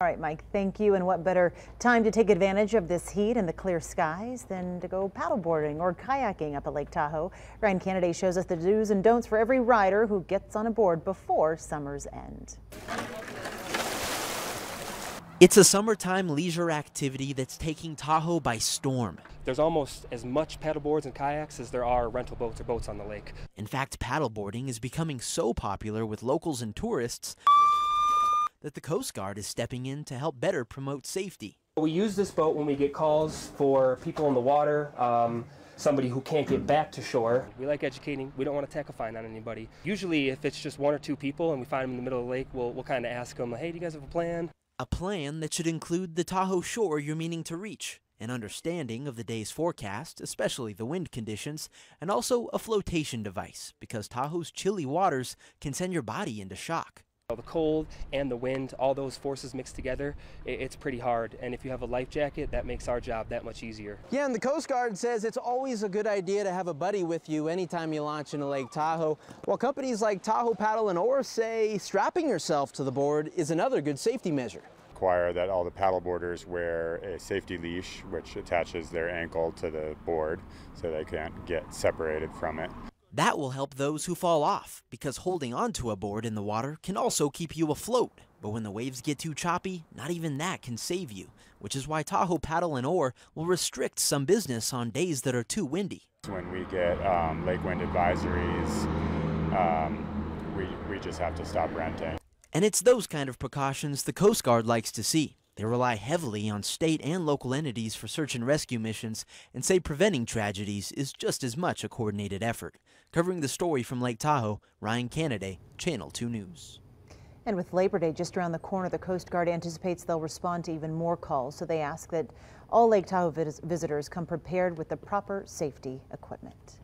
All right, Mike, thank you. And what better time to take advantage of this heat and the clear skies than to go paddleboarding or kayaking up at Lake Tahoe? Ryan Kennedy shows us the do's and don'ts for every rider who gets on a board before summer's end. It's a summertime leisure activity that's taking Tahoe by storm. There's almost as much paddleboards and kayaks as there are rental boats or boats on the lake. In fact, paddleboarding is becoming so popular with locals and tourists that the Coast Guard is stepping in to help better promote safety. We use this boat when we get calls for people in the water, somebody who can't get back to shore. We like educating. We don't want to tack a fine on anybody. Usually if it's just one or two people and we find them in the middle of the lake, we'll kind of ask them, hey, do you guys have a plan? A plan that should include the Tahoe shore you're meaning to reach, an understanding of the day's forecast, especially the wind conditions, and also a flotation device, because Tahoe's chilly waters can send your body into shock. The cold and the wind, all those forces mixed together, it's pretty hard. And if you have a life jacket, that makes our job that much easier. Yeah, and the Coast Guard says it's always a good idea to have a buddy with you anytime you launch into Lake Tahoe. While companies like Tahoe Paddle and Oar say strapping yourself to the board is another good safety measure. Require that all the paddleboarders wear a safety leash which attaches their ankle to the board so they can't get separated from it. That will help those who fall off, because holding onto a board in the water can also keep you afloat. But when the waves get too choppy, not even that can save you, which is why Tahoe Paddle and Oar will restrict some business on days that are too windy. When we get lake wind advisories, we just have to stop renting. And it's those kind of precautions the Coast Guard likes to see. They rely heavily on state and local entities for search and rescue missions and say preventing tragedies is just as much a coordinated effort. Covering the story from Lake Tahoe, Ryan Kennedy, Channel 2 News. And with Labor Day just around the corner, the Coast Guard anticipates they'll respond to even more calls. So they ask that all Lake Tahoe visitors come prepared with the proper safety equipment.